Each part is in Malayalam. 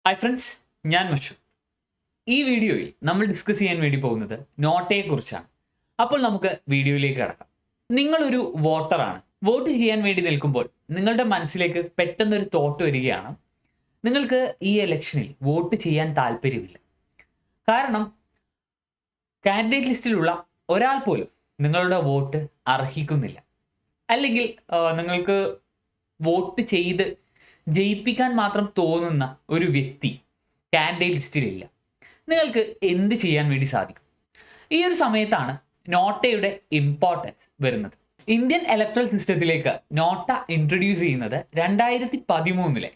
ഹായ് ഫ്രണ്ട്സ്, ഞാൻ മഷു. ഈ വീഡിയോയിൽ നമ്മൾ ഡിസ്കസ് ചെയ്യാൻ വേണ്ടി പോകുന്നത് നോട്ടയെക്കുറിച്ചാണ്. അപ്പോൾ നമുക്ക് വീഡിയോയിലേക്ക് കടക്കാം. നിങ്ങളൊരു വോട്ടറാണ്. വോട്ട് ചെയ്യാൻ വേണ്ടി നിൽക്കുമ്പോൾ നിങ്ങളുടെ മനസ്സിലേക്ക് പെട്ടെന്നൊരു തോട്ട് വരികയാണ്, നിങ്ങൾക്ക് ഈ ഇലക്ഷനിൽ വോട്ട് ചെയ്യാൻ താല്പര്യമില്ല. കാരണം കാൻഡിഡേറ്റ് ലിസ്റ്റിലുള്ള ഒരാൾ പോലും നിങ്ങളുടെ വോട്ട് അർഹിക്കുന്നില്ല. അല്ലെങ്കിൽ നിങ്ങൾക്ക് വോട്ട് ചെയ്ത് ജയിപ്പിക്കാൻ മാത്രം തോന്നുന്ന ഒരു വ്യക്തി കാൻഡിഡേറ്റ് ലിസ്റ്റിലില്ല. നിങ്ങൾക്ക് എന്ത് ചെയ്യാൻ വേണ്ടി സാധിക്കും? ഈ ഒരു സമയത്താണ് നോട്ടയുടെ ഇമ്പോർട്ടൻസ് വരുന്നത്. ഇന്ത്യൻ ഇലക്ട്രൽ സിസ്റ്റത്തിലേക്ക് നോട്ട ഇൻട്രൊഡ്യൂസ് ചെയ്യുന്നത് 2013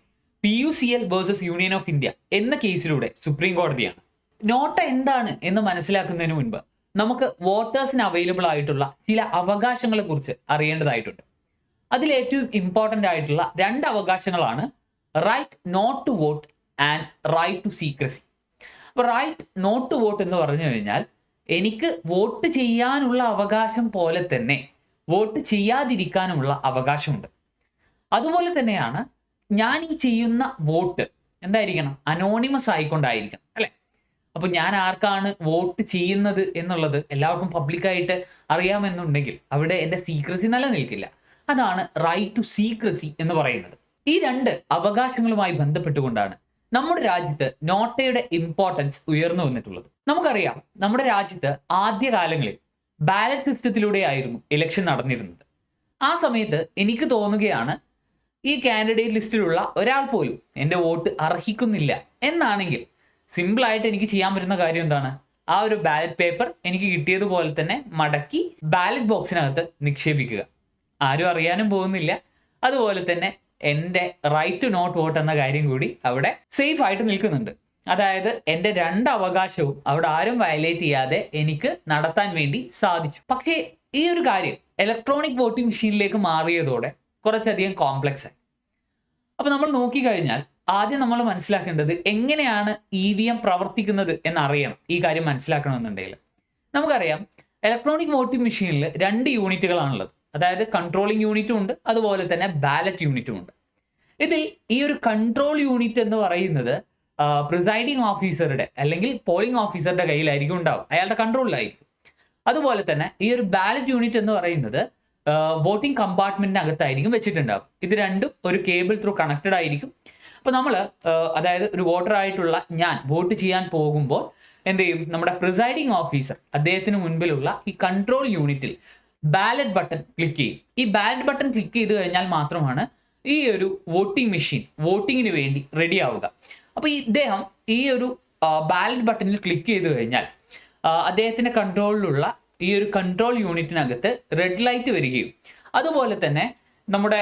PUCL versus union of India എന്ന കേസിലൂടെ സുപ്രീം കോടതിയാണ്. നോട്ട എന്താണ് എന്ന് മനസ്സിലാക്കുന്നതിന് മുൻപ് നമുക്ക് വോട്ടേഴ്സിന് അവൈലബിൾ ആയിട്ടുള്ള ചില അവകാശങ്ങളെ കുറിച്ച് അറിയേണ്ടതായിട്ടുണ്ട്. അതിൽ ഏറ്റവും ഇമ്പോർട്ടൻ്റ് ആയിട്ടുള്ള 2 അവകാശങ്ങളാണ് right not to vote and right to secrecy. അപ്പോൾ റൈറ്റ് നോട്ട് ടു വോട്ട് എന്ന് പറഞ്ഞു കഴിഞ്ഞാൽ എനിക്ക് വോട്ട് ചെയ്യാനുള്ള അവകാശം പോലെ തന്നെ വോട്ട് ചെയ്യാതിരിക്കാനുമുള്ള അവകാശമുണ്ട്. അതുപോലെ തന്നെയാണ് ഞാൻ ഈ ചെയ്യുന്ന വോട്ട് എന്തായിരിക്കണം? അനോണിമസ് ആയിക്കൊണ്ടായിരിക്കണം, അല്ലേ? അപ്പോൾ ഞാൻ ആർക്കാണ് വോട്ട് ചെയ്യുന്നത് എന്നുള്ളത് എല്ലാവർക്കും പബ്ലിക്കായിട്ട് അറിയാമെന്നുണ്ടെങ്കിൽ അവിടെ എൻ്റെ സീക്രസി നിലനിൽക്കില്ല. അതാണ് റൈറ്റ് ടു സീക്രസി എന്ന് പറയുന്നത്. ഈ 2 അവകാശങ്ങളുമായി ബന്ധപ്പെട്ടുകൊണ്ടാണ് നമ്മുടെ രാജ്യത്ത് നോട്ടയുടെ ഇമ്പോർട്ടൻസ് ഉയർന്നു വന്നിട്ടുള്ളത്. നമുക്കറിയാം, നമ്മുടെ രാജ്യത്ത് ആദ്യകാലങ്ങളിൽ ബാലറ്റ് സിസ്റ്റത്തിലൂടെയായിരുന്നു ഇലക്ഷൻ നടന്നിരുന്നത്. ആ സമയത്ത് എനിക്ക് തോന്നുകയാണ്, ഈ കാൻഡിഡേറ്റ് ലിസ്റ്റിലുള്ള ഒരാൾ പോലും എൻ്റെ വോട്ട് അർഹിക്കുന്നില്ല എന്നാണെങ്കിൽ സിമ്പിളായിട്ട് എനിക്ക് ചെയ്യാൻ പറ്റുന്ന കാര്യം എന്താണ്? ആ ഒരു ബാലറ്റ് പേപ്പർ എനിക്ക് കിട്ടിയതുപോലെ തന്നെ മടക്കി ബാലറ്റ് ബോക്സിനകത്ത് നിക്ഷേപിക്കുക. ആരും അറിയാനും പോകുന്നില്ല. അതുപോലെ തന്നെ എൻ്റെ റൈറ്റ് ടു നോട്ട് വോട്ട് എന്ന കാര്യം കൂടി അവിടെ സേഫ് ആയിട്ട് നിൽക്കുന്നുണ്ട്. അതായത് എൻ്റെ 2 അവകാശവും അവിടെ ആരും വയലേറ്റ് ചെയ്യാതെ എനിക്ക് നടത്താൻ വേണ്ടി സാധിച്ചു. പക്ഷേ ഈ ഒരു കാര്യം ഇലക്ട്രോണിക് വോട്ടിംഗ് മെഷീനിലേക്ക് മാറിയതോടെ കുറച്ചധികം കോംപ്ലക്സ് ആയി. അപ്പോൾ നമ്മൾ നോക്കിക്കഴിഞ്ഞാൽ ആദ്യം നമ്മൾ മനസ്സിലാക്കേണ്ടത് എങ്ങനെയാണ് EVM പ്രവർത്തിക്കുന്നത് എന്നറിയണം. ഈ കാര്യം മനസ്സിലാക്കണമെന്നുണ്ടെങ്കിൽ നമുക്കറിയാം, ഇലക്ട്രോണിക് വോട്ടിംഗ് മെഷീനിൽ 2 യൂണിറ്റുകളാണുള്ളത്. അതായത് കൺട്രോളിംഗ് യൂണിറ്റും ഉണ്ട്, അതുപോലെ തന്നെ ബാലറ്റ് യൂണിറ്റും ഉണ്ട്. ഇതിൽ ഈ ഒരു കൺട്രോൾ യൂണിറ്റ് എന്ന് പറയുന്നത് പ്രിസൈഡിങ് ഓഫീസറുടെ അല്ലെങ്കിൽ പോളിംഗ് ഓഫീസറുടെ കയ്യിലായിരിക്കും ഉണ്ടാവും, അയാളുടെ കൺട്രോളിലായിരിക്കും. അതുപോലെ തന്നെ ഈ ഒരു ബാലറ്റ് യൂണിറ്റ് എന്ന് പറയുന്നത് വോട്ടിംഗ് കമ്പാർട്ട്മെന്റിനകത്തായിരിക്കും വെച്ചിട്ടുണ്ടാവും. ഇത് രണ്ടും ഒരു കേബിൾ ത്രൂ കണക്റ്റഡ് ആയിരിക്കും. അപ്പോൾ നമ്മൾ അതായത് ഒരു വോട്ടറായിട്ടുള്ള ഞാൻ വോട്ട് ചെയ്യാൻ പോകുമ്പോൾ എന്ത് ചെയ്യും? നമ്മുടെ പ്രിസൈഡിങ് ഓഫീസർ അദ്ദേഹത്തിന് മുൻപിലുള്ള ഈ കൺട്രോൾ യൂണിറ്റിൽ ബാലറ്റ് ബട്ടൺ ക്ലിക്ക് ചെയ്യും. ഈ ബാലറ്റ് ബട്ടൺ ക്ലിക്ക് ചെയ്ത് കഴിഞ്ഞാൽ മാത്രമാണ് ഈ ഒരു വോട്ടിംഗ് മെഷീൻ വോട്ടിങ്ങിന് വേണ്ടി റെഡി ആവുക. അപ്പോൾ ഇദ്ദേഹം ഈ ഒരു ബാലറ്റ് ബട്ടണിൽ ക്ലിക്ക് ചെയ്ത് കഴിഞ്ഞാൽ അദ്ദേഹത്തിൻ്റെ കൺട്രോളിലുള്ള ഈ ഒരു കൺട്രോൾ യൂണിറ്റിനകത്ത് റെഡ് ലൈറ്റ് വരികയും അതുപോലെ തന്നെ നമ്മുടെ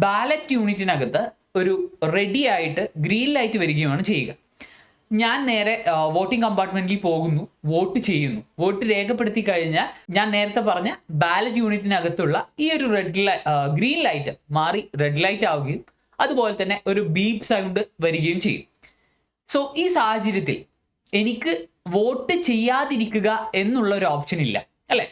ബാലറ്റ് യൂണിറ്റിനകത്ത് ഒരു റെഡി ആയിട്ട് ഗ്രീൻ ലൈറ്റ് വരികയുമാണ് ചെയ്യുക. ഞാൻ നേരെ വോട്ടിംഗ് കമ്പാർട്ട്മെന്റിൽ പോകുന്നു, വോട്ട് ചെയ്യുന്നു. വോട്ട് രേഖപ്പെടുത്തി കഴിഞ്ഞാൽ ഞാൻ നേരത്തെ പറഞ്ഞ ബാലറ്റ് യൂണിറ്റിനകത്തുള്ള ഈ ഒരു ഗ്രീൻ ലൈറ്റ് മാറി റെഡ് ലൈറ്റ് ആവുകയും അതുപോലെ തന്നെ ഒരു ബീപ്പ് സൗണ്ട് വരികയും ചെയ്യും. സോ ഈ സാഹചര്യത്തിൽ എനിക്ക് വോട്ട് ചെയ്യാതിരിക്കുക എന്നുള്ള ഒരു ഓപ്ഷൻ ഇല്ല, അല്ലേ?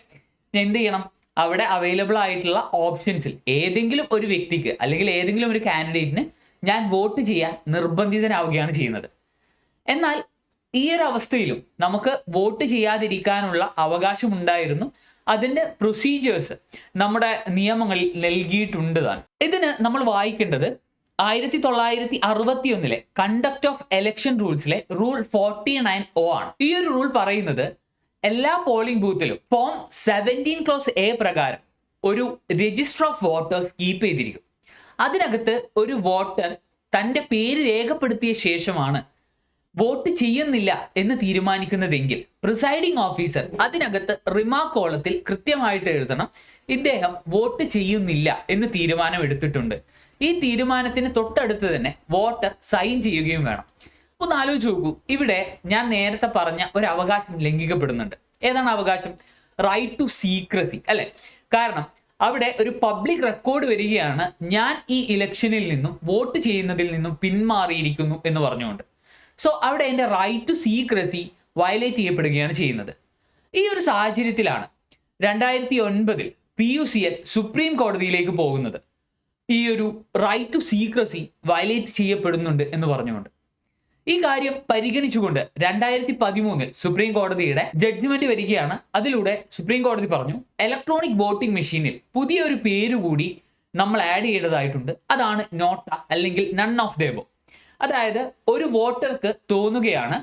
ഞാൻ എന്ത് ചെയ്യണം? അവിടെ അവൈലബിൾ ആയിട്ടുള്ള ഓപ്ഷൻസിൽ ഏതെങ്കിലും ഒരു വ്യക്തിക്ക് അല്ലെങ്കിൽ ഏതെങ്കിലും ഒരു കാൻഡിഡേറ്റിന് ഞാൻ വോട്ട് ചെയ്യാൻ നിർബന്ധിതനാവുകയാണ് ചെയ്യുന്നത്. എന്നാൽ ഈ ഒരു അവസ്ഥയിലും നമുക്ക് വോട്ട് ചെയ്യാതിരിക്കാനുള്ള അവകാശമുണ്ടായിരുന്നു. അതിൻ്റെ പ്രൊസീജിയേഴ്സ് നമ്മുടെ നിയമങ്ങളിൽ നൽകിയിട്ടുണ്ട് താൻ. ഇതിന് നമ്മൾ വായിക്കേണ്ടത് 1961 കണ്ടക്ട് ഓഫ് എലക്ഷൻ റൂൾസിലെ റൂൾ 49(o) ആണ്. ഈ ഒരു റൂൾ പറയുന്നത് എല്ലാ പോളിംഗ് ബൂത്തിലും ഫോം 17(a) പ്രകാരം ഒരു രജിസ്റ്റർ ഓഫ് വോട്ടേഴ്സ് കീപ്പ് ചെയ്തിരിക്കും. അതിനകത്ത് ഒരു വോട്ടർ തൻ്റെ പേര് രേഖപ്പെടുത്തിയ ശേഷമാണ് വോട്ട് ചെയ്യുന്നില്ല എന്ന് തീരുമാനിക്കുന്നതെങ്കിൽ പ്രിസൈഡിംഗ് ഓഫീസർ അതിനകത്ത് റിമാർക്ക് കോളത്തിൽ കൃത്യമായിട്ട് എഴുതണം, ഇദ്ദേഹം വോട്ട് ചെയ്യുന്നില്ല എന്ന് തീരുമാനം എടുത്തിട്ടുണ്ട്. ഈ തീരുമാനത്തിന് തൊട്ടടുത്ത് തന്നെ വോട്ടർ സൈൻ ചെയ്യുകയും വേണം. ഒന്ന് ആലോചിച്ച് നോക്കൂ, ഇവിടെ ഞാൻ നേരത്തെ പറഞ്ഞ ഒരു അവകാശം ലംഘിക്കപ്പെടുന്നുണ്ട്. ഏതാണ് അവകാശം? റൈറ്റ് ടു സീക്രസി, അല്ലെ? കാരണം അവിടെ ഒരു പബ്ലിക് റെക്കോർഡ് വരികയാണ്, ഞാൻ ഈ ഇലക്ഷനിൽ നിന്നും വോട്ട് ചെയ്യുന്നതിൽ നിന്നും പിന്മാറിയിരിക്കുന്നു എന്ന് പറഞ്ഞുകൊണ്ട്. സോ അവിടെ എൻ്റെ റൈറ്റ് ടു സീക്രസി വയലേറ്റ് ചെയ്യപ്പെടുകയാണ് ചെയ്യുന്നത്. ഈ ഒരു സാഹചര്യത്തിലാണ് 2009 PUCL സുപ്രീം കോടതിയിലേക്ക് പോകുന്നത്. ഈ ഒരു റൈറ്റ് ടു സീക്രസി വയലേറ്റ് ചെയ്യപ്പെടുന്നുണ്ട് എന്ന് പറഞ്ഞുകൊണ്ട്. ഈ കാര്യം പരിഗണിച്ചുകൊണ്ട് 2013 സുപ്രീം കോടതിയുടെ ജഡ്ജ്മെന്റ് വരികയാണ്. അതിലൂടെ സുപ്രീം കോടതി പറഞ്ഞു ഇലക്ട്രോണിക് വോട്ടിംഗ് മെഷീനിൽ പുതിയൊരു പേര് കൂടി നമ്മൾ ആഡ് ചെയ്യേണ്ടതായിട്ടുണ്ട്. അതാണ് നോട്ട അല്ലെങ്കിൽ നൺ ഓഫ് ദ എബോ. അതായത് ഒരു വോട്ടർക്ക് തോന്നുകയാണ്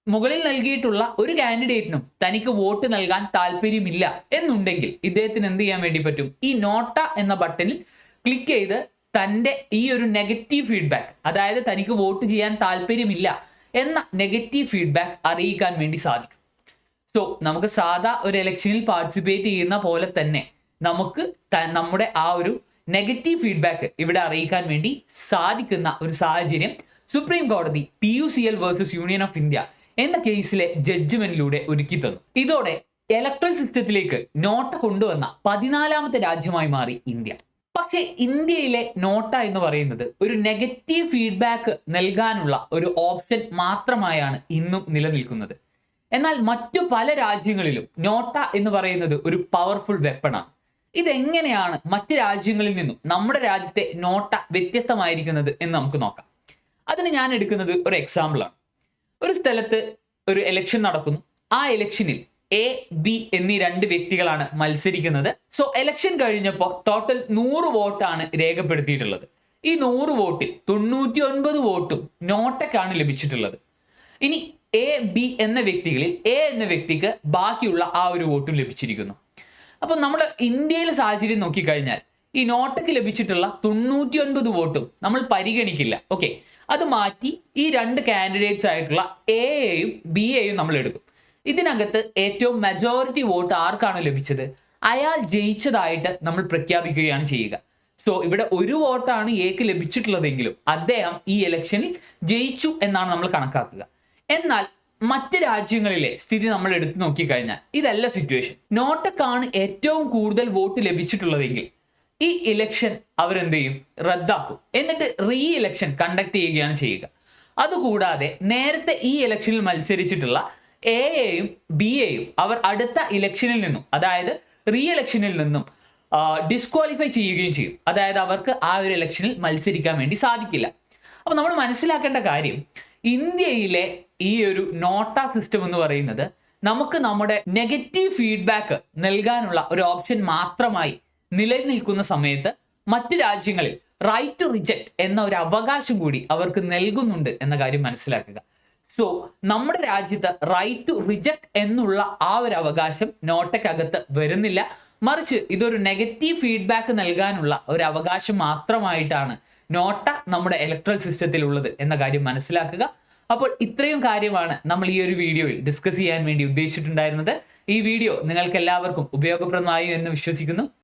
മുകളിൽ നൽകിയിട്ടുള്ള ഒരു കാൻഡിഡേറ്റിനും തനിക്ക് വോട്ട് നൽകാൻ താല്പര്യമില്ല എന്നുണ്ടെങ്കിൽ ഇദ്ദേഹത്തിന് എന്ത് ചെയ്യാൻ വേണ്ടി പറ്റും? ഈ നോട്ട എന്ന ബട്ടണിൽ ക്ലിക്ക് ചെയ്ത് തൻ്റെ ഈ ഒരു നെഗറ്റീവ് ഫീഡ്ബാക്ക്, അതായത് തനിക്ക് വോട്ട് ചെയ്യാൻ താല്പര്യമില്ല എന്ന നെഗറ്റീവ് ഫീഡ്ബാക്ക് അറിയിക്കാൻ വേണ്ടി സാധിക്കും. സോ നമുക്ക് സാധാ ഒരു ഇലക്ഷനിൽ പാർട്ടിസിപ്പേറ്റ് ചെയ്യുന്ന പോലെ തന്നെ നമുക്ക് നമ്മുടെ ആ ഒരു നെഗറ്റീവ് ഫീഡ്ബാക്ക് ഇവിടെ അറിയിക്കാൻ വേണ്ടി സാധിക്കുന്ന ഒരു സാഹചര്യം സുപ്രീം കോടതി PUCL versus union of India എന്ന കേസിലെ ജഡ്ജ്മെന്റിലൂടെ ഒരുക്കി തന്നു. ഇതോടെ ഇലക്ട്രൽ സിസ്റ്റത്തിലേക്ക് നോട്ട കൊണ്ടുവന്ന 14ാമത്തെ രാജ്യമായി മാറി ഇന്ത്യ. പക്ഷേ ഇന്ത്യയിലെ നോട്ട എന്ന് പറയുന്നത് ഒരു നെഗറ്റീവ് ഫീഡ്ബാക്ക് നൽകാനുള്ള ഒരു ഓപ്ഷൻ മാത്രമായാണ് ഇന്നും നിലനിൽക്കുന്നത്. എന്നാൽ മറ്റു പല രാജ്യങ്ങളിലും നോട്ട എന്ന് പറയുന്നത് ഒരു പവർഫുൾ വെപ്പണാണ്. ഇതെങ്ങനെയാണ് മറ്റ് രാജ്യങ്ങളിൽ നിന്നും നമ്മുടെ രാജ്യത്തെ നോട്ട വ്യത്യസ്തമായിരിക്കുന്നത് എന്ന് നമുക്ക് നോക്കാം. അതിന് ഞാൻ എടുക്കുന്നത് ഒരു എക്സാമ്പിളാണ്. ഒരു സ്ഥലത്ത് ഒരു ഇലക്ഷൻ നടക്കുന്നു. ആ ഇലക്ഷനിൽ A, B എന്നീ 2 വ്യക്തികളാണ് മത്സരിക്കുന്നത്. സോ ഇലക്ഷൻ കഴിഞ്ഞപ്പോൾ ടോട്ടൽ 100 വോട്ടാണ് രേഖപ്പെടുത്തിയിട്ടുള്ളത്. ഈ 100 വോട്ടിൽ 99 വോട്ടും നോട്ടയ്ക്കാണ് ലഭിച്ചിട്ടുള്ളത്. ഇനി A, B എന്ന വ്യക്തികളിൽ A എന്ന വ്യക്തിക്ക് ബാക്കിയുള്ള ആ ഒരു വോട്ടും ലഭിച്ചിരിക്കുന്നു. അപ്പോൾ നമ്മുടെ ഇന്ത്യയിലെ സാഹചര്യം നോക്കിക്കഴിഞ്ഞാൽ ഈ നോട്ടയ്ക്ക് ലഭിച്ചിട്ടുള്ള 99 വോട്ടും നമ്മൾ പരിഗണിക്കില്ല. ഓക്കെ, അത് മാറ്റി ഈ 2 കാൻഡിഡേറ്റ്സ് ആയിട്ടുള്ള എയും ബിയെയും നമ്മൾ എടുക്കും. ഇതിനകത്ത് ഏറ്റവും മെജോറിറ്റി വോട്ട് ആർക്കാണ് ലഭിച്ചത് അയാൾ ജയിച്ചതായിട്ട് നമ്മൾ പ്രഖ്യാപിക്കുകയാണ് ചെയ്യുക. സോ ഇവിടെ 1 വോട്ടാണ് എക്ക് ലഭിച്ചിട്ടുള്ളതെങ്കിലും അദ്ദേഹം ഈ ഇലക്ഷനിൽ ജയിച്ചു എന്നാണ് നമ്മൾ കണക്കാക്കുക. എന്നാൽ മറ്റ് രാജ്യങ്ങളിലെ സ്ഥിതി നമ്മൾ എടുത്തു നോക്കിക്കഴിഞ്ഞാൽ ഇതല്ല സിറ്റുവേഷൻ. നോട്ടക്കാണ് ഏറ്റവും കൂടുതൽ വോട്ട് ലഭിച്ചിട്ടുള്ളതെങ്കിൽ ഈ ഇലക്ഷൻ അവരെന്ത് ചെയ്യും? റദ്ദാക്കും. എന്നിട്ട് റീ ഇലക്ഷൻ കണ്ടക്ട് ചെയ്യുകയാണ് ചെയ്യുക. അതുകൂടാതെ നേരത്തെ ഈ ഇലക്ഷനിൽ മത്സരിച്ചിട്ടുള്ള എയെയും ബിയെയും അവർ അടുത്ത ഇലക്ഷനിൽ നിന്നും, അതായത് റീ ഇലക്ഷനിൽ നിന്നും ഡിസ്ക്വാളിഫൈ ചെയ്യുകയും ചെയ്യും. അതായത് അവർക്ക് ആ ഒരു ഇലക്ഷനിൽ മത്സരിക്കാൻ വേണ്ടി സാധിക്കില്ല. അപ്പോൾ നമ്മൾ മനസ്സിലാക്കേണ്ട കാര്യം, ഇന്ത്യയിലെ ഈ ഒരു നോട്ട സിസ്റ്റം എന്ന് പറയുന്നത് നമുക്ക് നമ്മുടെ നെഗറ്റീവ് ഫീഡ്ബാക്ക് നൽകാനുള്ള ഒരു ഓപ്ഷൻ മാത്രമായി നിലനിൽക്കുന്ന സമയത്ത് മറ്റ് രാജ്യങ്ങളിൽ റൈറ്റ് ടു റിജക്ട് എന്ന ഒരു അവകാശം കൂടി അവർക്ക് നൽകുന്നുണ്ട് എന്ന കാര്യം മനസ്സിലാക്കുക. സോ നമ്മുടെ രാജ്യത്ത് റൈറ്റ് ടു റിജക്ട് എന്നുള്ള ആ ഒരു അവകാശം നോട്ടയ്ക്കകത്ത് വരുന്നില്ല. മറിച്ച് ഇതൊരു നെഗറ്റീവ് ഫീഡ്ബാക്ക് നൽകാനുള്ള ഒരു അവകാശം മാത്രമായിട്ടാണ് നോട്ട നമ്മുടെ ഇലക്ട്രൽ സിസ്റ്റത്തിൽ ഉള്ളത് എന്ന കാര്യം മനസ്സിലാക്കുക. അപ്പോൾ ഇത്രയും കാര്യമാണ് നമ്മൾ ഈ ഒരു വീഡിയോയിൽ ഡിസ്കസ് ചെയ്യാൻ വേണ്ടി ഉദ്ദേശിച്ചിട്ടുണ്ടായിരുന്നത്. ഈ വീഡിയോ നിങ്ങൾക്ക് എല്ലാവർക്കും ഉപയോഗപ്രദമായി എന്ന് വിശ്വസിക്കുന്നു.